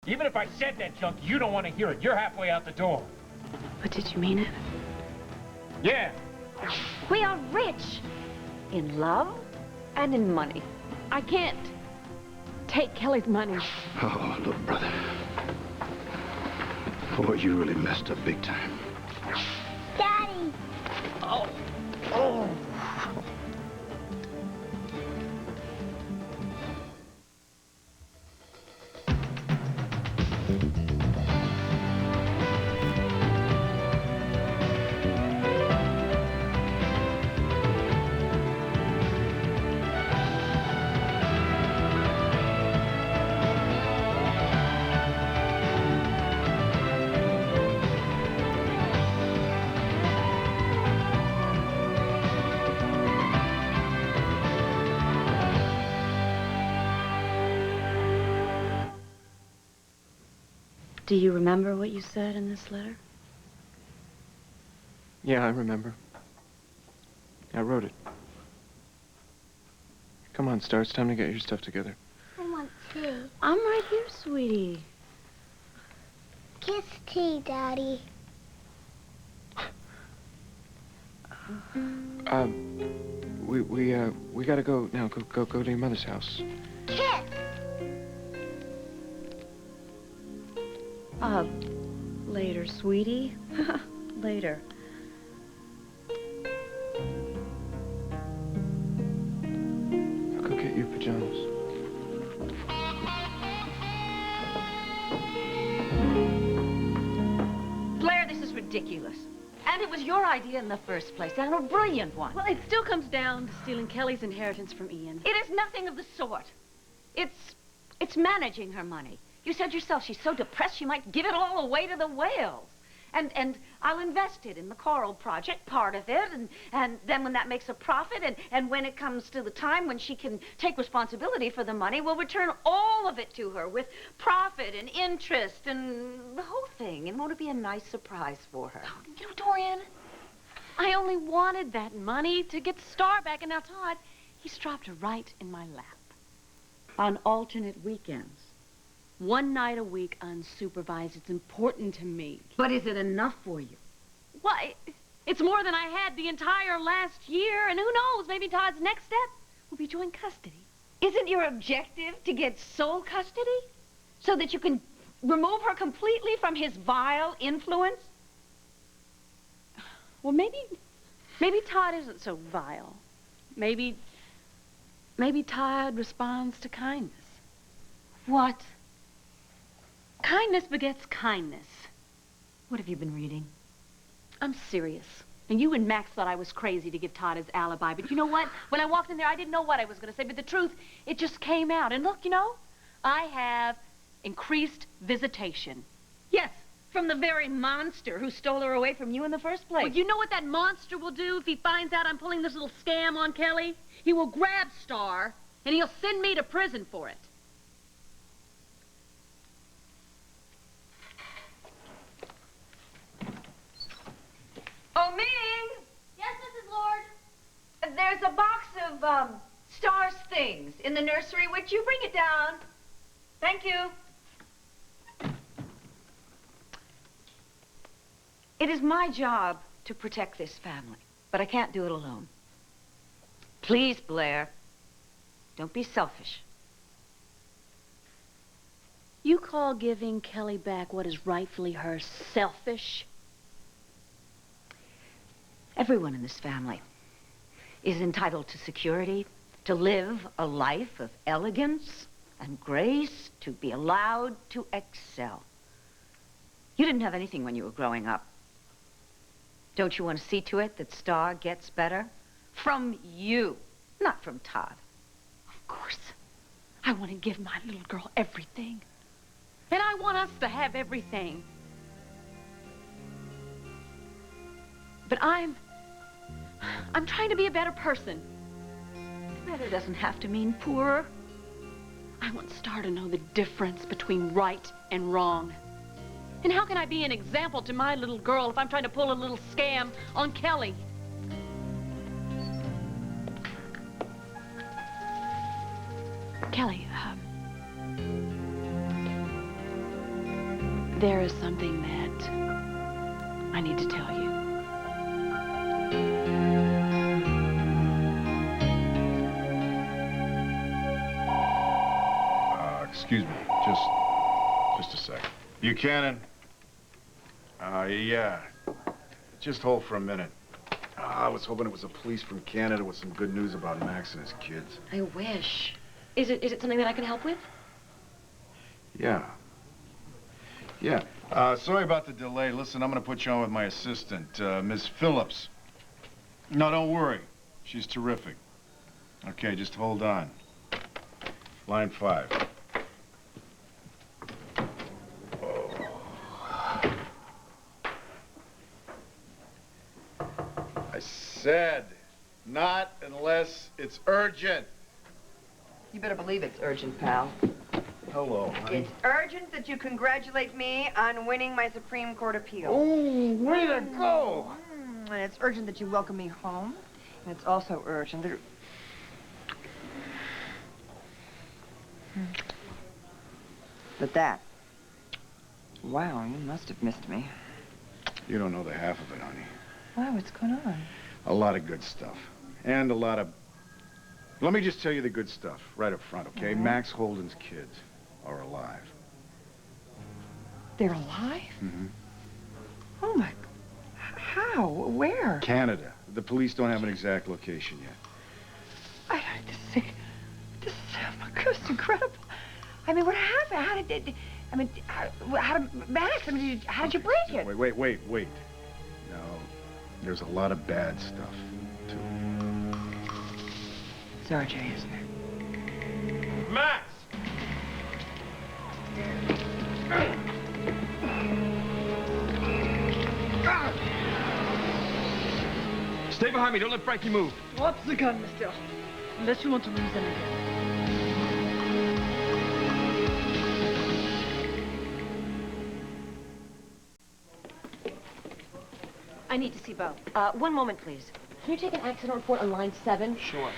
Even if I said that junk, you don't want to hear it. You're halfway out the door. But did you mean it? Yeah. We are rich. In love and in money. I can't take Kelly's money. Oh, look, brother. Boy, you really messed up big time. Daddy! Oh. Oh. Do you remember what you said in this letter? Yeah, I remember. I wrote it. Come on, Star, it's time to get your stuff together. I want tea. I'm right here, sweetie. Kiss tea, Daddy. We gotta go now. Go to your mother's house. Kiss! Later, sweetie. Later. I'll go get your pajamas. Blair, this is ridiculous. And it was your idea in the first place, and a brilliant one. Well, it still comes down to stealing Kelly's inheritance from Ian. It is nothing of the sort. It's managing her money. You said yourself she's so depressed she might give it all away to the whales. And I'll invest it in the coral project, part of it, and then when that makes a profit, and when it comes to the time when she can take responsibility for the money, we'll return all of it to her with profit and interest and the whole thing. And won't it be a nice surprise for her? You know, Dorian, I only wanted that money to get Star back, and now Todd, he's dropped her right in my lap. On alternate weekends. One night a week, unsupervised. It's important to me. But is it enough for you? Why, it's more than I had the entire last year, and who knows, maybe Todd's next step will be joint custody. Isn't your objective to get sole custody? So that you can remove her completely from his vile influence? Well, maybe Todd isn't so vile. Maybe Todd responds to kindness. What? Kindness begets kindness. What have you been reading? I'm serious. And you and Max thought I was crazy to give Todd his alibi, but you know what? When I walked in there, I didn't know what I was going to say, but the truth, it just came out. And look, you know, I have increased visitation. Yes, from the very monster who stole her away from you in the first place. Well, you know what that monster will do if he finds out I'm pulling this little scam on Kelly? He will grab Star, and he'll send me to prison for it. Oh, Ming! Yes, Mrs. Lord. There's a box of, Star's things in the nursery. Would you bring it down? Thank you. It is my job to protect this family, but I can't do it alone. Please, Blair, don't be selfish. You call giving Kelly back what is rightfully hers selfish? Everyone in this family is entitled to security, to live a life of elegance and grace, to be allowed to excel. You didn't have anything when you were growing up. Don't you want to see to it that Star gets better? From you, not from Todd. Of course. I want to give my little girl everything. And I want us to have everything. But I'm trying to be a better person. Better doesn't have to mean poorer. I want Star to know the difference between right and wrong. And how can I be an example to my little girl if I'm trying to pull a little scam on Kelly? Kelly, There is something that I need to tell you. Excuse me, just a sec. Buchanan? Yeah. Just hold for a minute. I was hoping it was the police from Canada with some good news about Max and his kids. I wish. Is it something that I can help with? Yeah. Yeah. Sorry about the delay. Listen, I'm gonna put you on with my assistant, Miss Phillips. No, don't worry. She's terrific. Okay, just hold on. Line 5. I said, not unless it's urgent. You better believe it's urgent, pal. Hello, honey. It's urgent that you congratulate me on winning my Supreme Court appeal. Oh, way to go! And it's urgent that you welcome me home. And it's also urgent that... But that... Wow, you must have missed me. You don't know the half of it, honey. Why, what's going on? A lot of good stuff. And a lot of... Let me just tell you the good stuff right up front, okay? Max Holden's kids are alive. They're alive? Mm-hmm. Oh, my... How? Where? Canada. The police don't have an exact location yet. This is incredible. I mean, what happened? How did it... I mean, how did... Max, I mean, how did you break it? Wait. No, there's a lot of bad stuff, too. It's RJ, isn't it? Max! Stay behind me. Don't let Frankie move. What's the gun, mister? Unless you want to lose them again. I need to see Bo. One moment, please. Can you take an accident report on line 7? Sure.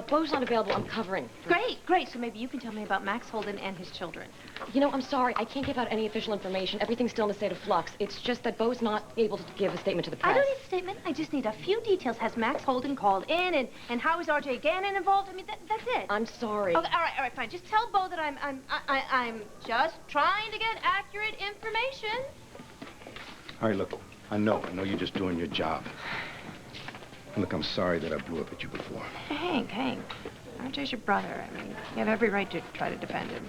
Bo's not available. I'm covering. Great. So maybe you can tell me about Max Holden and his children. You know, I'm sorry. I can't give out any official information. Everything's still in a state of flux. It's just that Bo's not able to give a statement to the press. I don't need a statement. I just need a few details. Has Max Holden called in, and how is R.J. Gannon involved? I mean, that's it. I'm sorry. Okay, all right, fine. Just tell Bo that I'm just trying to get accurate information. All right, look, I know you're just doing your job. Look, I'm sorry that I blew up at you before. Hank. RJ's your brother. I mean, you have every right to try to defend him.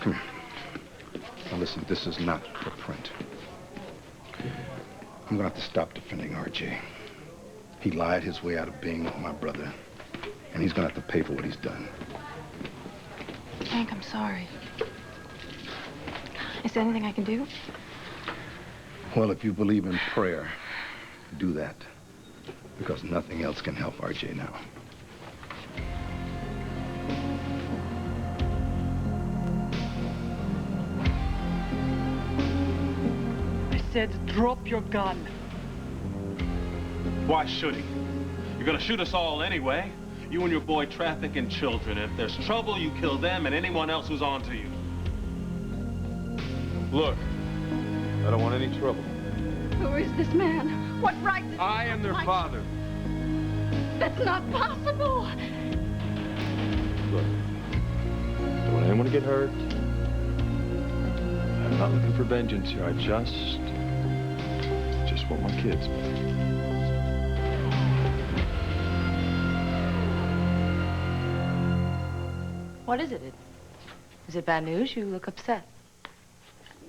Come here. Now listen, this is not for print. I'm gonna have to stop defending RJ. He lied his way out of being my brother, and he's gonna have to pay for what he's done. Hank, I'm sorry. Is there anything I can do? Well, if you believe in prayer, do that. Because nothing else can help RJ now. I said drop your gun. Why should he? You're gonna shoot us all anyway. You and your boy trafficking children. If there's trouble, you kill them and anyone else who's on to you. Look, I don't want any trouble. Who is this man? What right does I am their father. That's not possible. Look, don't want anyone to get hurt. I'm not looking for vengeance here. I just want my kids. What is it? Is it bad news? You look upset.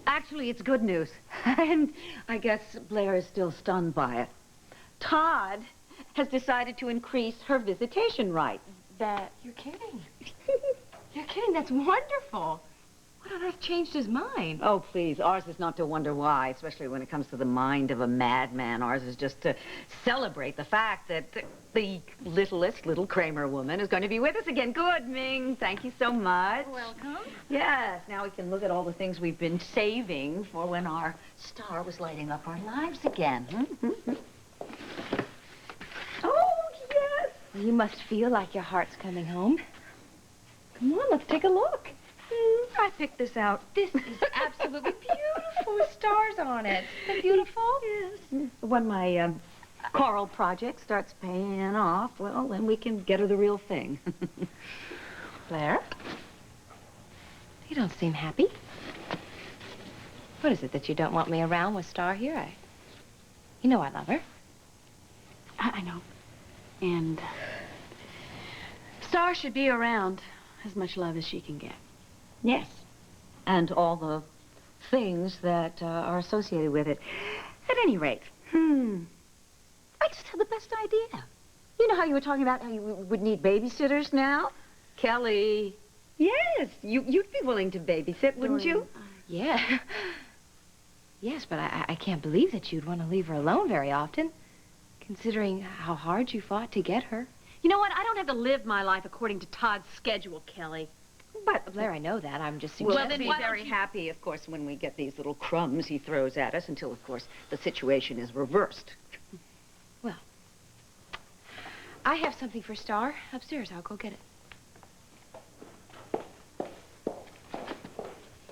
Actually, it's good news. And I guess Blair is still stunned by it. Todd has decided to increase her visitation right. You're kidding. You're kidding. That's wonderful. What on earth changed his mind? Oh, please. Ours is not to wonder why, especially when it comes to the mind of a madman. Ours is just to celebrate the fact that the littlest little Kramer woman is going to be with us again. Good, Ming. Thank you so much. Welcome. Yes. Now we can look at all the things we've been saving for when our star was lighting up our lives again. Oh, yes. You must feel like your heart's coming home. Come on, let's take a look. I picked this out. This is absolutely beautiful with stars on it. Isn't it beautiful? Yes. When my coral project starts paying off, well, then we can get her the real thing. Blair? You don't seem happy. What is it that you don't want me around with Star here? You know I love her. I know. And Star should be around as much love as she can get. Yes. And all the things that are associated with it. At any rate, I just had the best idea. You know how you were talking about how you would need babysitters now? Kelly. Yes, you'd be willing to babysit, wouldn't you? Yeah. Yes, but I can't believe that you'd want to leave her alone very often, considering how hard you fought to get her. You know what? I don't have to live my life according to Todd's schedule, Kelly. But, Blair, I know that. I'm just We'll suggesting... be very happy, of course, when we get these little crumbs he throws at us until, of course, the situation is reversed. Well, I have something for Star upstairs. I'll go get it.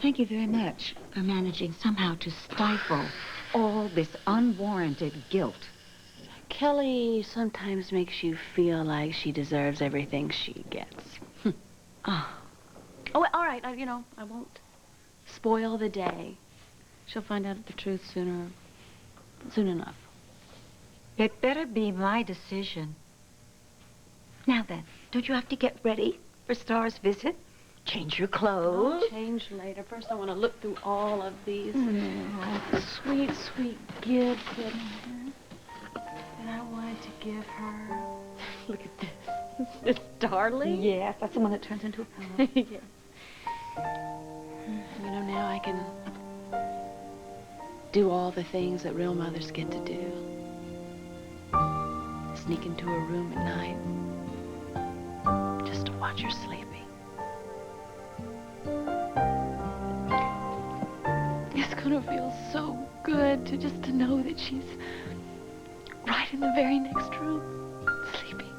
Thank you very much for managing somehow to stifle all this unwarranted guilt. Kelly sometimes makes you feel like she deserves everything she gets. Oh, all right. I won't spoil the day. She'll find out the truth soon enough. It better be my decision. Now then, don't you have to get ready for Star's visit? Change your clothes. I'll change later. First, I want to look through all of these sweet, sweet gifts that I wanted to give her. Look at this. This darling? Yes, that's the one that turns into a pillow. Yes. Now I can do all the things that real mothers get to do. Sneak into a room at night just to watch her sleeping. It's gonna feel so good to know that she's right in the very next room, sleeping.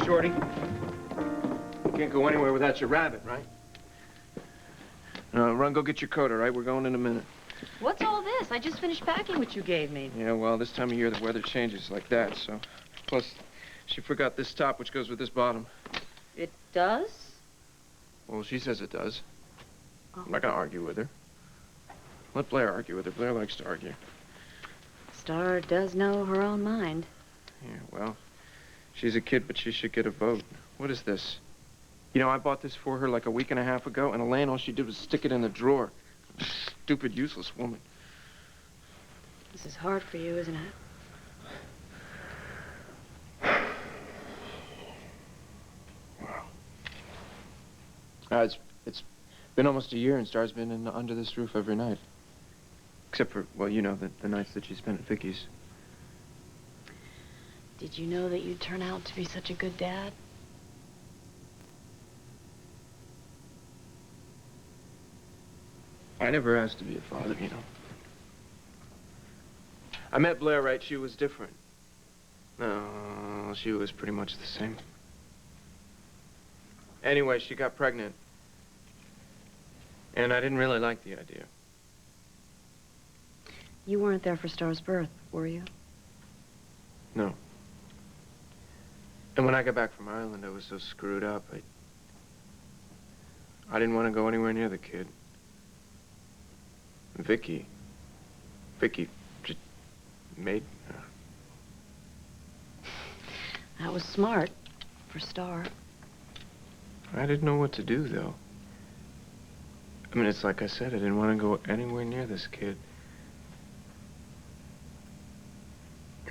Shorty, you can't go anywhere without your rabbit, right? Run, go get your coat, all right? We're going in a minute. What's all this? I just finished packing what you gave me. Yeah, well, this time of year the weather changes like that, so... Plus, she forgot this top, which goes with this bottom. It does? Well, she says it does. Oh. I'm not gonna argue with her. Let Blair argue with her. Blair likes to argue. Star does know her own mind. Yeah, well, she's a kid, but she should get a vote. What is this? You know, I bought this for her like a week and a half ago, and Elaine, all she did was stick it in the drawer. Stupid, useless woman. This is hard for you, isn't it? Wow. It's been almost a year, and Star's been under this roof every night. Except for, well, you know, the nights that she spent at Vicky's. Did you know that you'd turn out to be such a good dad? I never asked to be a father, you know. I met Blair, right? She was different. No, she was pretty much the same. Anyway, she got pregnant. And I didn't really like the idea. You weren't there for Star's birth, were you? No. And when I got back from Ireland, I was so screwed up. I didn't want to go anywhere near the kid. Vicky just made her. That was smart for Star. I didn't know what to do, though. I mean, it's like I said, I didn't want to go anywhere near this kid.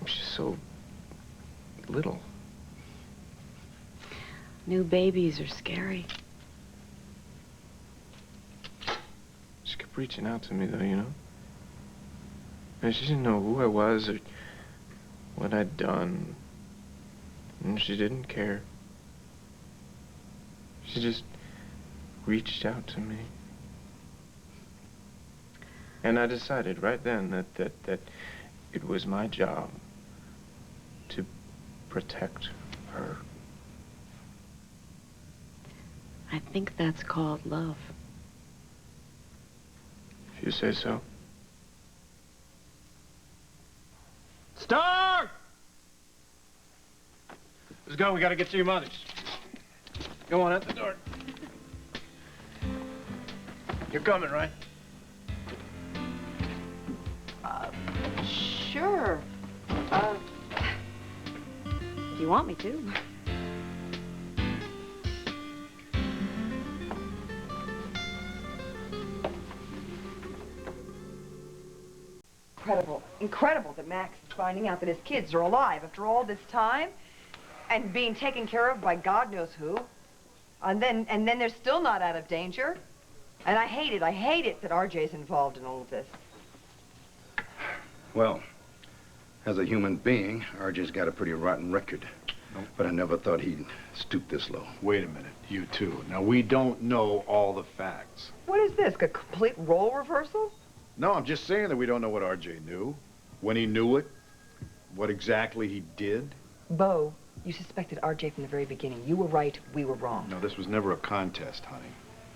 She's so little. New babies are scary. She kept reaching out to me, though, you know? And she didn't know who I was or what I'd done. And she didn't care. She just reached out to me. And I decided right then that it was my job to protect her? I think that's called love. If you say so. Star! Let's go. We got to get to your mother's. Go on, out the door. You're coming, right? Sure. If you want me to. Incredible that Max is finding out that his kids are alive after all this time and being taken care of by God knows who. And then they're still not out of danger. And I hate it that RJ's involved in all of this. Well, as a human being, RJ's got a pretty rotten record. But I never thought he'd stoop this low. Wait a minute, you two. Now, we don't know all the facts. What is this, a complete role reversal? No, I'm just saying that we don't know what RJ knew, when he knew it, what exactly he did. Bo, you suspected RJ from the very beginning. You were right, we were wrong. No, this was never a contest, honey.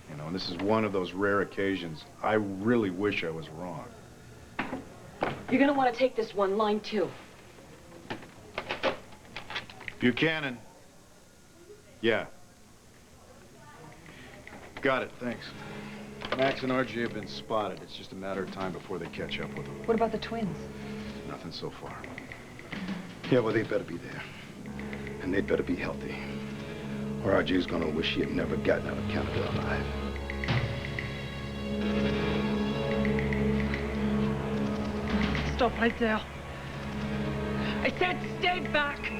You know, and this is one of those rare occasions. I really wish I was wrong. You're gonna want to take this one, line 2. Buchanan. Yeah. Got it, thanks. Max and RJ have been spotted. It's just a matter of time before they catch up with them. What about the twins? Nothing so far. Yeah, well, they better be there. And they'd better be healthy. Or RJ's gonna wish he had never gotten out of Canada alive. Stop right there. I said stay back.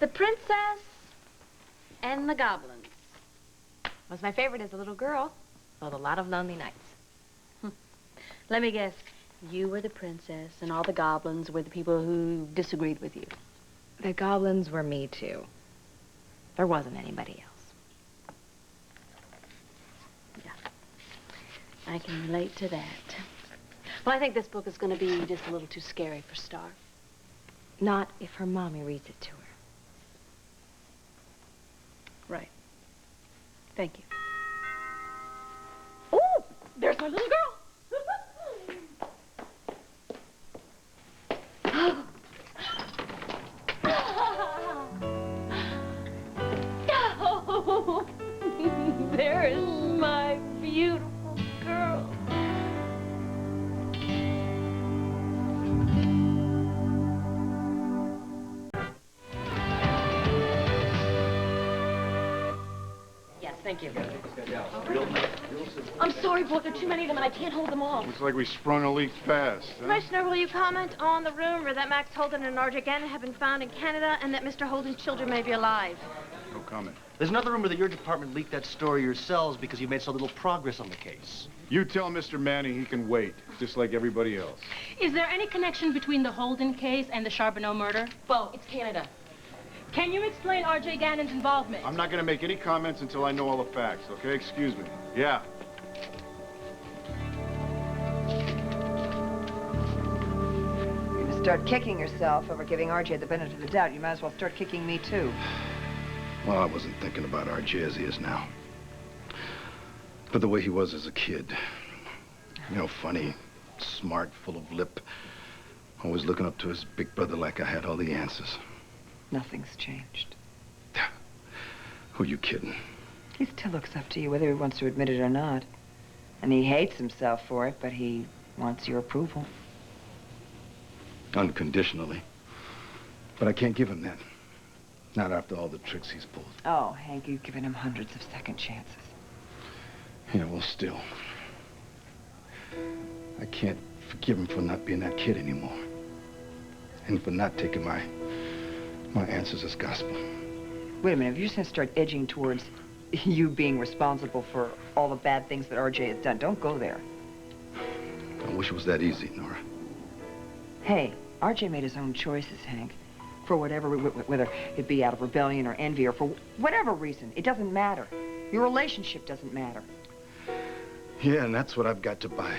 The Princess and the Goblins. Was my favorite as a little girl. Told a lot of lonely nights. Let me guess. You were the princess, and all the goblins were the people who disagreed with you. The goblins were me, too. There wasn't anybody else. Yeah. I can relate to that. Well, I think this book is going to be just a little too scary for Star. Not if her mommy reads it to her. Right. Thank you. Oh, there's my little girl. Oh, there is my beautiful girl. Yes, thank you. I'm sorry, Bo. There are too many of them, and I can't hold them all. Looks like we sprung a leak fast, huh? Commissioner, will you comment on the rumor that Max Holden and RJ Gannon have been found in Canada and that Mr. Holden's children may be alive? No comment. There's another rumor that your department leaked that story yourselves because you made so little progress on the case. You tell Mr. Manning he can wait, just like everybody else. Is there any connection between the Holden case and the Charbonneau murder? Bo, it's Canada. Can you explain R.J. Gannon's involvement? I'm not going to make any comments until I know all the facts, okay? Excuse me. Yeah. You're gonna start kicking yourself over giving RJ the benefit of the doubt. You might as well start kicking me, too. Well, I wasn't thinking about RJ as he is now. But the way he was as a kid. You know, funny, smart, full of lip. Always looking up to his big brother like I had all the answers. Nothing's changed. Who are you kidding? He still looks up to you, whether he wants to admit it or not. And he hates himself for it, but he wants your approval. unconditionally. But I can't give him that. Not after all the tricks he's pulled. Oh, Hank, you've given him hundreds of second chances. Yeah, well, still. I can't forgive him for not being that kid anymore. And for not taking my answers as gospel. Wait a minute, if you're just going to start edging towards you being responsible for all the bad things that RJ has done, don't go there. I wish it was that easy, Nora. Hey, RJ made his own choices, Hank. For whatever, whether it be out of rebellion or envy or for whatever reason, it doesn't matter. Your relationship doesn't matter. Yeah, and that's what I've got to buy.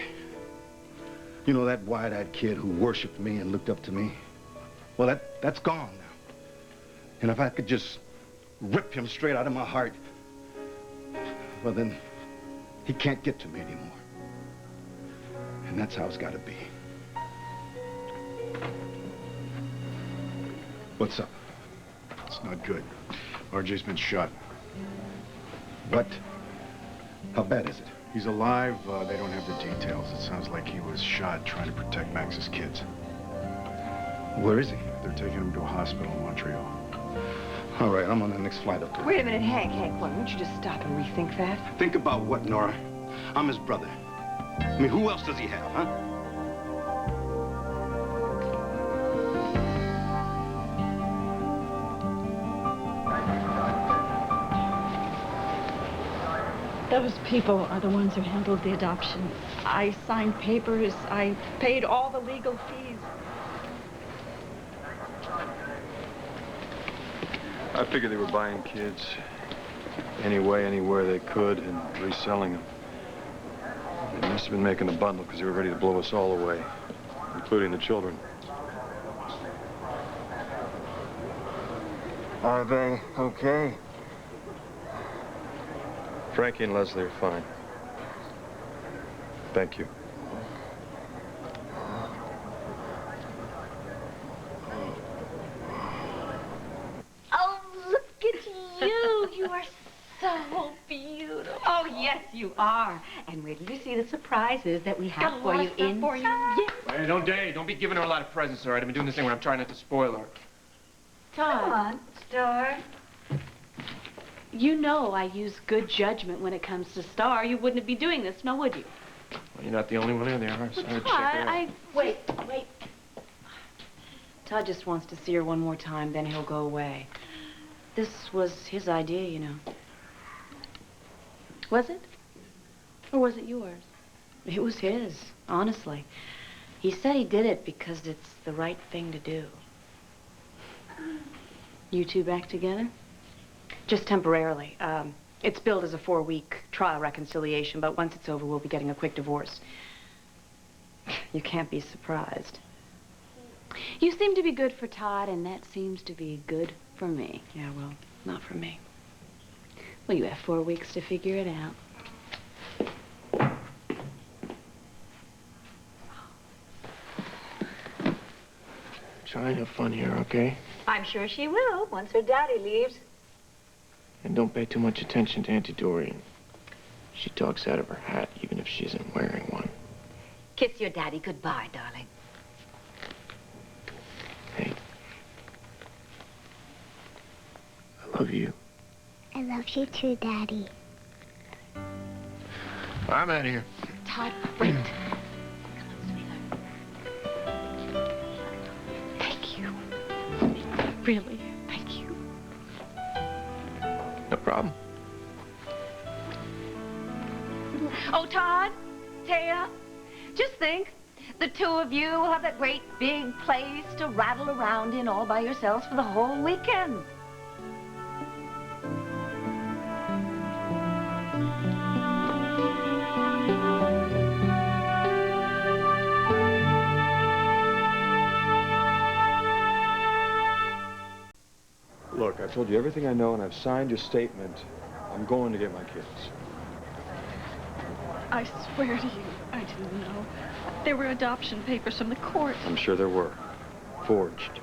You know, that wide-eyed kid who worshipped me and looked up to me? Well, that's gone now. And if I could just rip him straight out of my heart, well, then he can't get to me anymore. And that's how it's got to be. What's up? It's not good. RJ's been shot. What? How bad is it? He's alive. They don't have the details. It sounds like he was shot trying to protect Max's kids. Where is he? They're taking him to a hospital in Montreal. All right, I'm on the next flight up there. Wait a minute, Hank, why don't you just stop and rethink that? Think about what, Nora? I'm his brother. I mean, who else does he have, huh? Those people are the ones who handled the adoption. I signed papers. I paid all the legal fees. I figured they were buying kids anyway, anywhere they could, and reselling them. They must have been making a bundle because they were ready to blow us all away, including the children. Are they okay? Frankie and Leslie are fine. Thank you. Oh, look at you. You are so beautiful. Oh, yes, you are. And wait till you see the surprises that we have for you inside. Yes. Hey, don't be giving her a lot of presents, all right? I've been doing this thing where I'm trying not to spoil her. Todd. Come on, Star. You know I use good judgment when it comes to Star. You wouldn't be doing this, now would you? Well, you're not the only one in there. So Todd, check her out. Wait. Todd just wants to see her one more time, then he'll go away. This was his idea, you know. Was it? Or was it yours? It was his, honestly. He said he did it because it's the right thing to do. You two back together? Just temporarily. It's billed as a 4-week trial reconciliation, but once it's over, we'll be getting a quick divorce. You can't be surprised. You seem to be good for Todd, and that seems to be good for me. Yeah, well, not for me. Well, you have 4 weeks to figure it out. Try and have fun here, okay? I'm sure she will once her daddy leaves. And don't pay too much attention to Auntie Doreen. She talks out of her hat, even if she isn't wearing one. Kiss your daddy goodbye, darling. Hey. I love you. I love you too, Daddy. I'm out of here. Todd, wait. Thank you. Really, thank you. No problem. Oh, Todd, Taya, just think. The two of you will have that great big place to rattle around in all by yourselves for the whole weekend. Look, I've told you everything I know, and I've signed your statement. I'm going to get my kids. I swear to you, I didn't know. There were adoption papers from the court. I'm sure there were. Forged.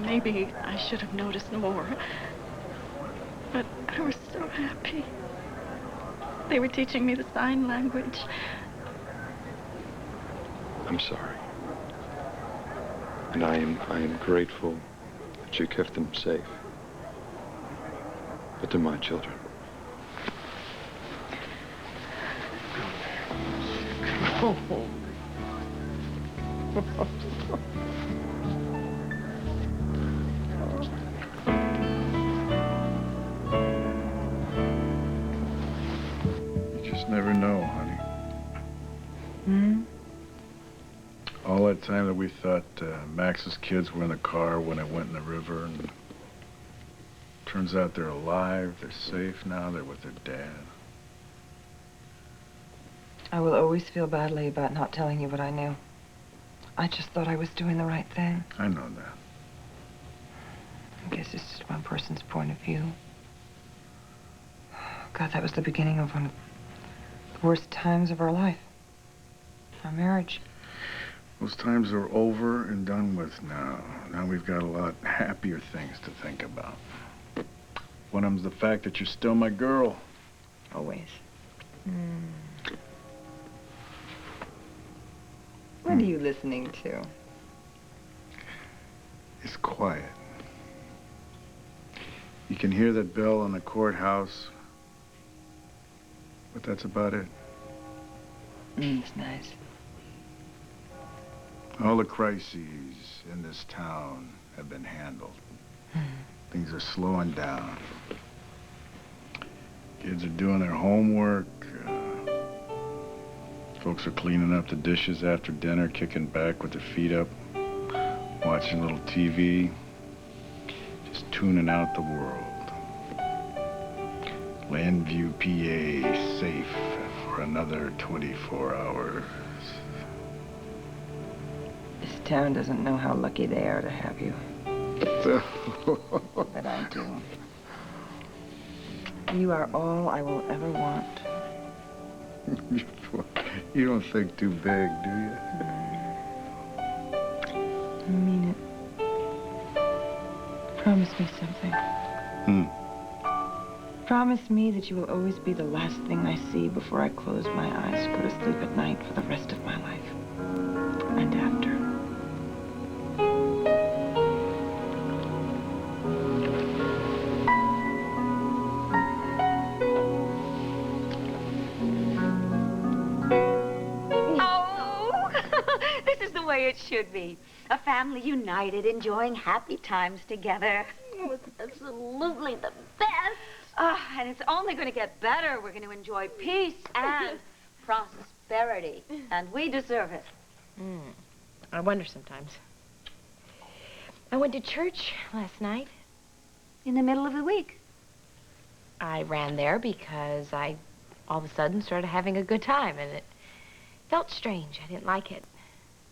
Maybe I should have noticed more. But I was so happy. They were teaching me the sign language. I'm sorry. And I am grateful that you kept them safe. But they're my children. You just never know, honey. Hmm? All that time that we thought Max's kids were in the car when it went in the river, and turns out they're alive, they're safe now, they're with their dad. I will always feel badly about not telling you what I knew. I just thought I was doing the right thing. I know that. I guess it's just one person's point of view. God, that was the beginning of one of the worst times of our life. Our marriage. Those times are over and done with now. Now we've got a lot happier things to think about. One of them's the fact that you're still my girl. Always. What are you listening to? It's quiet. You can hear that bell in the courthouse, but that's about it. It's nice. All the crises in this town have been handled. Things are slowing down. Kids are doing their homework. Folks are cleaning up the dishes after dinner, kicking back with their feet up, watching a little TV, just tuning out the world. Landview, PA, safe for another 24 hours. This town doesn't know how lucky they are to have you. But I do. You are all I will ever want. You don't think too big, do you? I mean it. Promise me something. Promise me that you will always be the last thing I see before I close my eyes, go to sleep at night for the rest of my life. And after. It should be. A family united, enjoying happy times together. Oh, it's absolutely the best. And it's only going to get better. We're going to enjoy peace and prosperity. And we deserve it. I wonder sometimes. I went to church last night. In the middle of the week? I ran there because I all of a sudden started having a good time, and it felt strange. I didn't like it.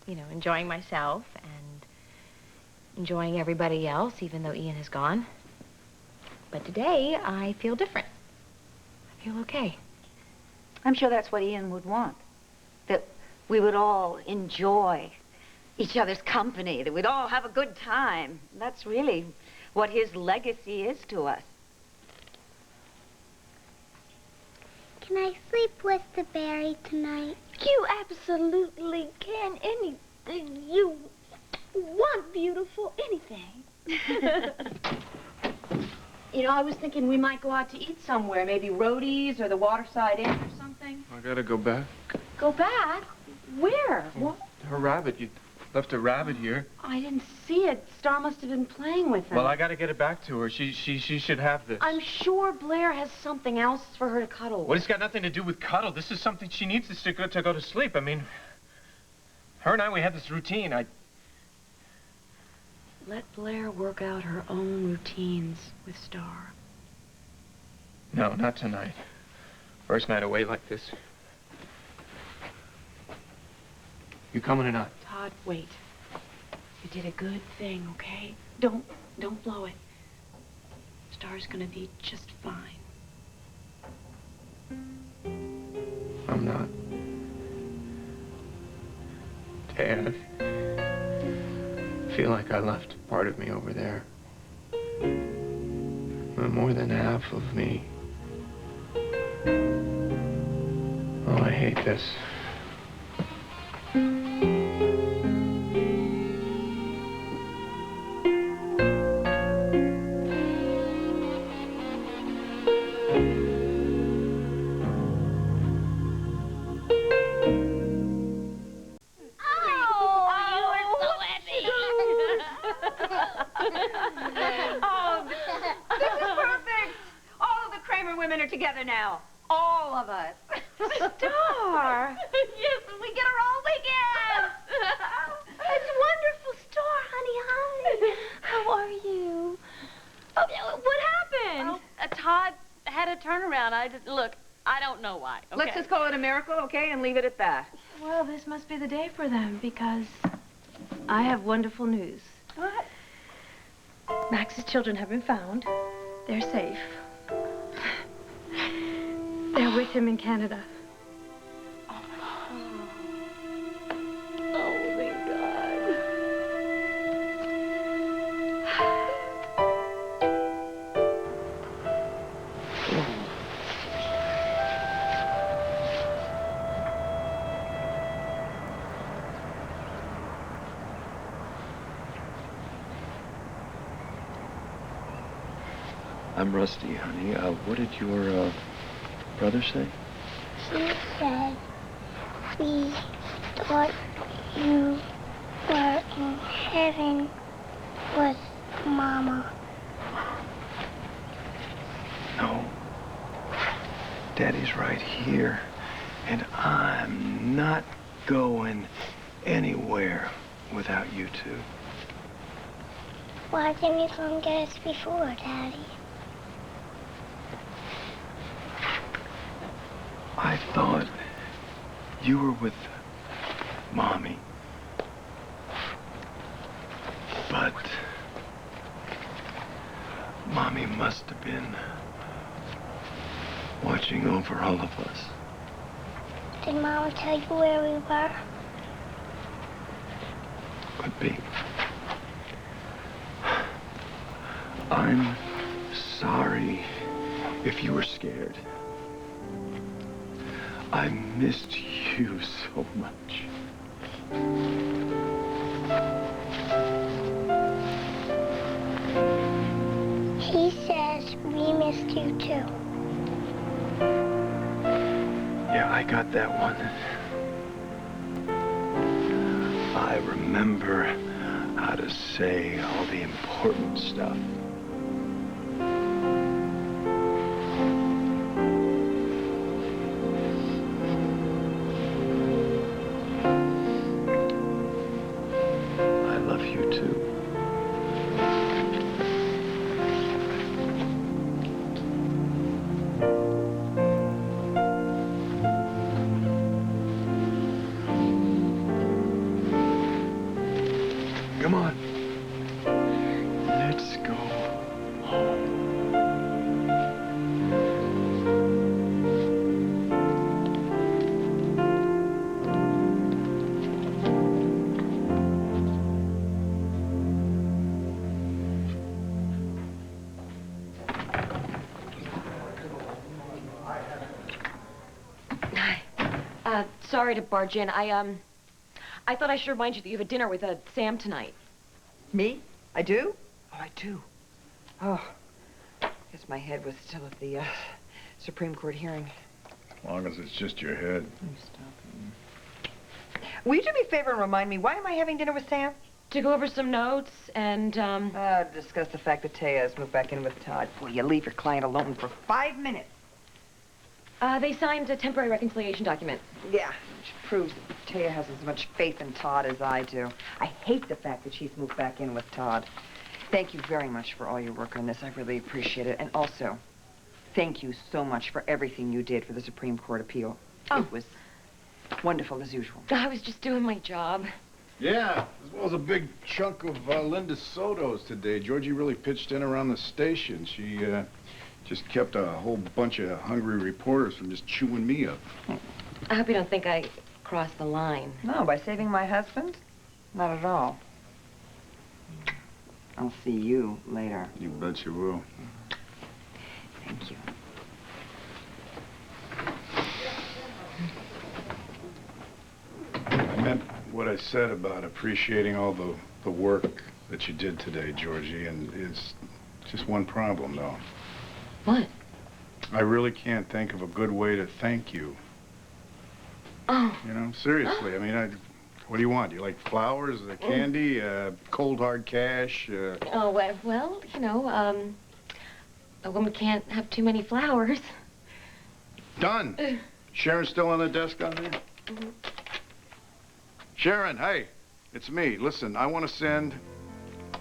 You know, enjoying myself and enjoying everybody else, even though Ian has gone. But today, I feel different. I feel okay. I'm sure that's what Ian would want. That we would all enjoy each other's company, that we'd all have a good time. That's really what his legacy is to us. Can I sleep with the Barry tonight? You absolutely can. Anything you want, beautiful. Anything. You know, I was thinking we might go out to eat somewhere. Maybe Rhodey's or the Waterside Inn or something. I gotta go back. Go back? Where? What? Her rabbit. You left a rabbit here. I didn't see it. Star must have been playing with it. Well, I gotta get it back to her. She should have this. I'm sure Blair has something else for her to cuddle with. Well, it's got nothing to do with cuddle. This is something she needs to go to sleep. I mean, her and I, we had this routine. Let Blair work out her own routines with Star. No, not tonight. First night away like this. You coming or not? Todd, wait. You did a good thing, okay? Don't blow it. Star's gonna be just fine. I'm not. Dad, I feel like I left part of me over there. More than half of me. Oh, I hate this. Oh, this is perfect. All of the Kramer women are together now. All of us. Star! Yes, we get her all weekend. It's wonderful, Star, honey. Hi. How are you? Oh, what happened? Todd had a turnaround. Look, I don't know why. Okay? Let's just call it a miracle, okay, and leave it at that. Well, this must be the day for them, because I have wonderful news. What? Max's children have been found. They're safe. They're with him in Canada. Oh, thank God. I'm Rusty, honey. What did your brother say? He said we thought you were in heaven with Mama. No. Daddy's right here. And I'm not going anywhere without you two. Why didn't you come get us before, Daddy? I thought you were with Mommy. But Mommy must have been watching over all of us. Did Mama tell you where we were? Could be. I'm sorry if you were scared. I missed you so much. He says we missed you too. Yeah, I got that one. I remember how to say all the important stuff. I love you too. Come on. Let's go home. Sorry to barge in. I thought I should remind you that you have a dinner with Sam tonight. Me? I do? Oh, I do. Oh, guess my head was still at the Supreme Court hearing. As long as it's just your head. Will you do me a favor and remind me, why am I having dinner with Sam? To go over some notes and, discuss the fact that Taya has moved back in with Todd. Will you leave your client alone for 5 minutes? They signed a temporary reconciliation document. Yeah, which proves that Taya has as much faith in Todd as I do. I hate the fact that she's moved back in with Todd. Thank you very much for all your work on this. I really appreciate it. And also, thank you so much for everything you did for the Supreme Court appeal. Oh. It was wonderful as usual. I was just doing my job. Yeah, as well as a big chunk of Linda Soto's today. Georgie really pitched in around the station. She just kept a whole bunch of hungry reporters from just chewing me up. I hope you don't think I crossed the line. No, by saving my husband? Not at all. I'll see you later. You bet you will. Thank you. I meant what I said about appreciating all the work that you did today, Georgie, and it's just one problem, though. What? I really can't think of a good way to thank you. Oh. You know, seriously. I mean, What do you want? Do you like flowers, candy, cold hard cash? Oh, well, you know, a woman can't have too many flowers. Done. Sharon's still on the desk on there? Mm-hmm. Sharon, hey, it's me. Listen, I want to send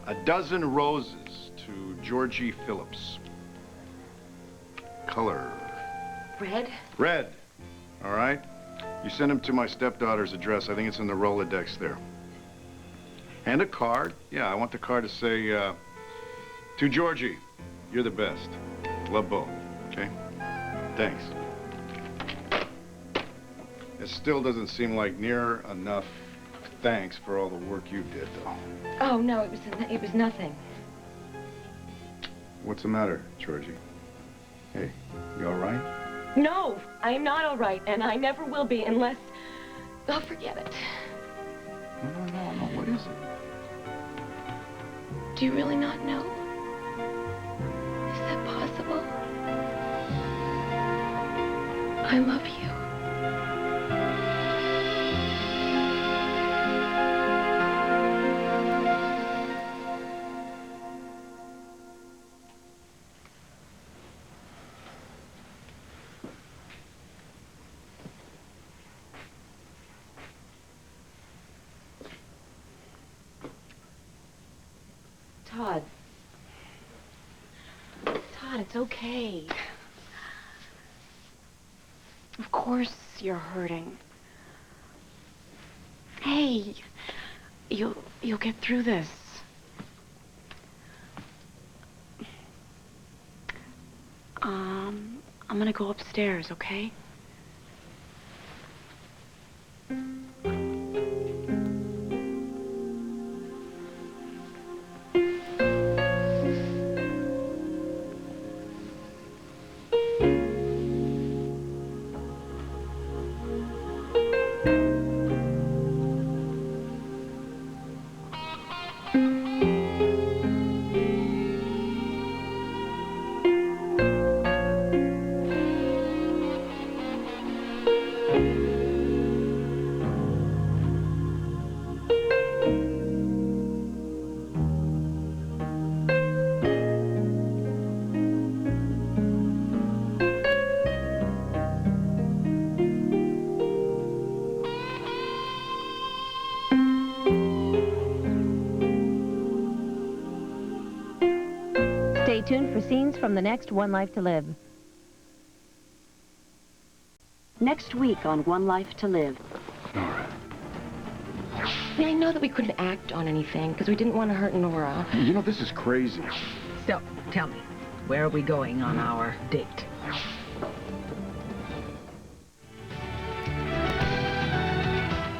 a dozen roses to Georgie Phillips. Color. Red? Red. All right? You send them to my stepdaughter's address. I think it's in the Rolodex there. And a card. Yeah, I want the card to say, to Georgie, you're the best. Love both. Okay? Thanks. It still doesn't seem like near enough thanks for all the work you did, though. Oh, no, it was nothing. What's the matter, Georgie? Hey, you all right? No, I'm not all right, and I never will be unless... Oh, forget it. No, what is it? Do you really not know? Is that possible? I love you. Todd. Todd, it's okay. Of course you're hurting. Hey, you'll get through this. I'm gonna go upstairs, okay? Stay tuned for scenes from the next One Life to Live. Next week on One Life to Live. Nora. I know that we couldn't act on anything because we didn't want to hurt Nora. You know, this is crazy. So, tell me, where are we going on our date?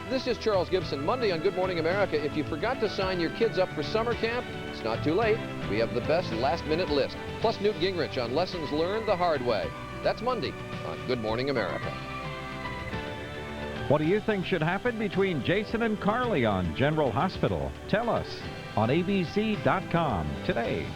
This is Charles Gibson. Monday on Good Morning America. If you forgot to sign your kids up for summer camp, it's not too late. We have the best last-minute list. Plus Newt Gingrich on lessons learned the hard way. That's Monday on Good Morning America. What do you think should happen between Jason and Carly on General Hospital? Tell us on abc.com today.